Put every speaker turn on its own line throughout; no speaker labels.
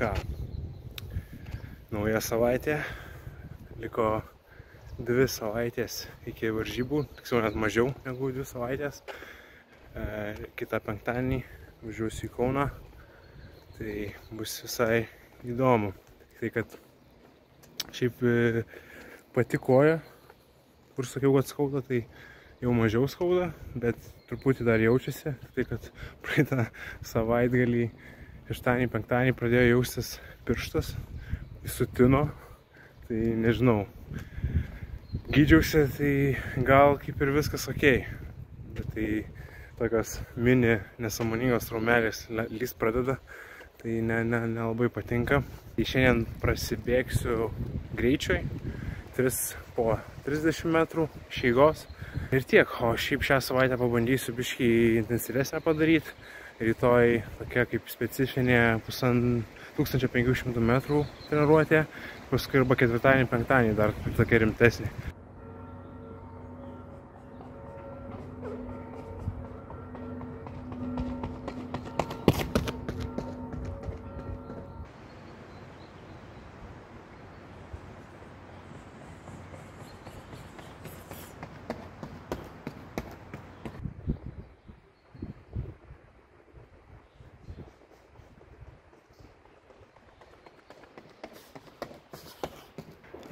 ką, nauja savaitė, liko 2 savaitės iki varžybų, tiksliau net mažiau negu 2 savaitės. Kitą penktadienį važiuosiu į Kauną, tai bus visai įdomu. Tai kad šiaip pati koja, kur sakiau, kad skauda, tai jau mažiau skauda, bet truputį dar jaučiasi. Tai kad praeitą savaitgalį, šeštadienį, penktadienį pradėjo jaustis pirštas, sutino, tai nežinau. Gydžiausi, tai gal kaip ir viskas okei, bet tai tokios mini nesąmoningos traumelės lys pradeda, tai nelabai patinka. Tai šiandien prasibėgsiu greičioj, po 30 metrų iš eigos ir tiek. O šiaip šią savaitę pabandysiu biškį intensyvesnę padaryti. Rytoj tokia kaip specifinė 1500 metrų treniruotė, paskui arba ketvirtadienį, penktadienį dar tokia rimtesnė.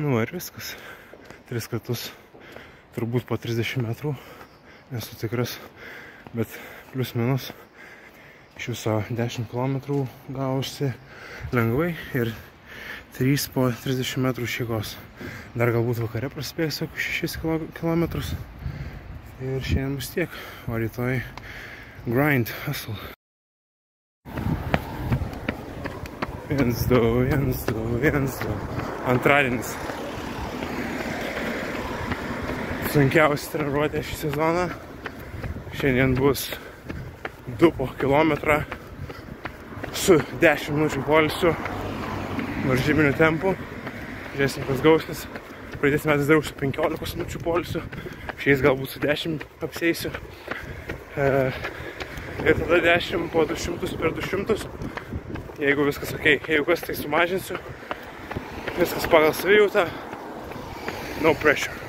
Nu ir viskas. 3 kartus, turbūt po 30 metrų, nesu tikras, bet plius minus iš viso 10 km gavosi lengvai ir 3 po 30 metrų iš eigos. Dar galbūt vakare prasibėgsiu 6 km ir šiandien bus tiek, o rytoj grind, hustle. 1, 2, 1, 2, 1, 2. Antradienis. Sunkiausia treniruotė šį sezoną. Šiandien bus 2 po kilometrą su 10 minučių poilsiu varžybiniu tempu. Žiūrėsim, kas gausis. Praeitais metais dariau su 15 minučių poilsiu. Šiais galbūt su 10 apseisiu. Ir tada 10 po 200 per 200. Jeigu viskas okei. Jeigu kas, tai sumažinsiu. Viskas pagal savijautą. No pressure.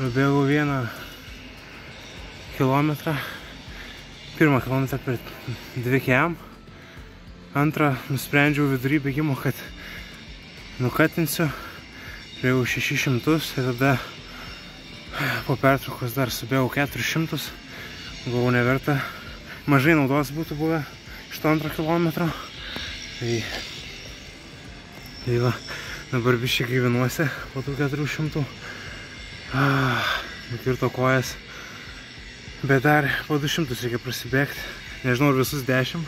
Prabėgau 1 kilometrą. pirmą kilometrą per 2 km. Antrą nusprendžiau vidury bėgimo, kad nukatinsiu. Turėjau 600 ir tada po pertraukos dar subėjau 400. Galvau neverta. Mažai naudos būtų buvę iš to 2 kilometro. Tai va, dabar biščiai gaivinuosi po tų 400. Nukirto kojas. Bet dar po 200 reikia prasibėgti. Nežinau, ar visus 10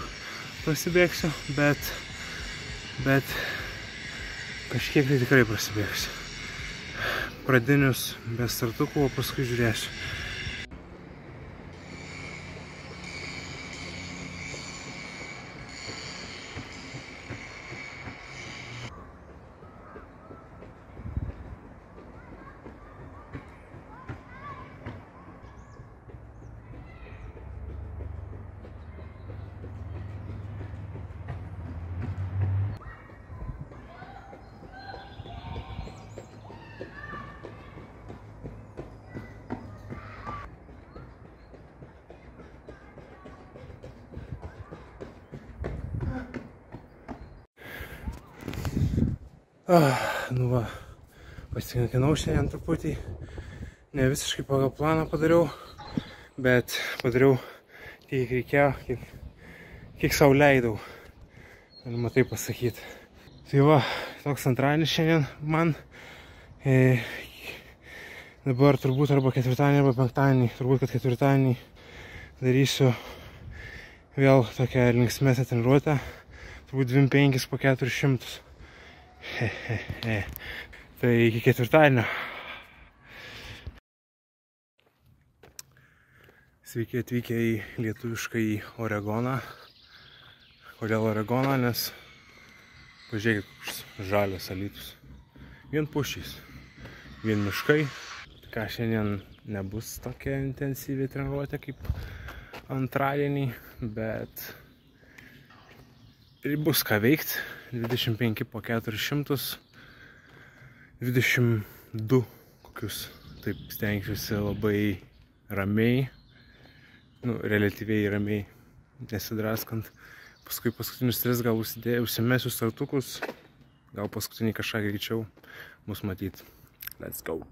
prasibėgsiu, bet kažkiek tai tikrai prasibėgsiu. Pradinius be startukų, o paskui žiūrėsiu. Nu va, pasikankinau šiandien truputį, ne visiškai pagal planą padariau, bet padariau tiek reikėjo, kiek sau leidau, galima taip pasakyti. Tai va, toks antradienis šiandien man, dabar turbūt arba ketvirtadienį, arba penktadienį, turbūt kad ketvirtadienį darysiu vėl tokią linksmesnę treniruotę, turbūt 25 po 400. Tai iki ketvirtadienio. Sveiki atvykę į lietuvišką į Oregoną. Kodėl Oregoną? Nes pažiūrėkit, koks žalias Alytus. Vien pušys, vien miškai. Ką šiandien nebus tokia intensyviai treniruotė kaip antradienį, bet ir bus ką veikti. 25 po 400, 22 kokius, taip stengsiuosi labai ramiai, relatyviai ramiai, nesidraskant. Paskui paskutinius 3 gal užsimesiu startukus, gal paskutinį kažką greičiau, mus matyti. Let's go!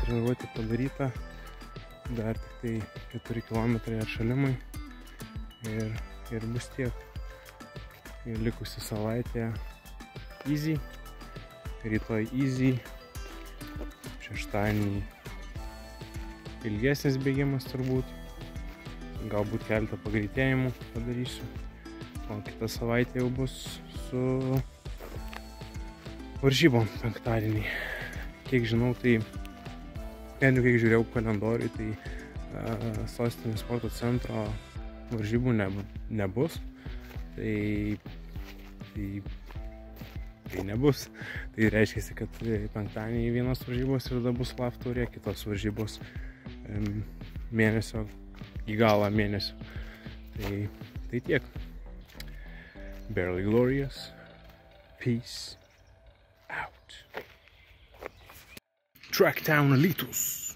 Treniruotė padaryta, dar tik tai 4 km atšalimai ir ir bus tiek. Ir likusi savaitė easy, rytoj easy, šeštadienį ilgesnis bėgimas turbūt, galbūt keletą pagreitėjimų padarysiu, o kitą savaitę jau bus su varžybom penktadienį. Kiek žinau, tai kiek žiūrėjau kalendorių, tai Sostinės sporto centro varžybų nebus, tai nebus. Tai reiškia, kad penktadienį vienos varžybos ir tada bus LAF taurė, kitos varžybos mėnesio, į galą mėnesio. Tai tiek. Barely Glorious. Peace out. Tracktown Alytus.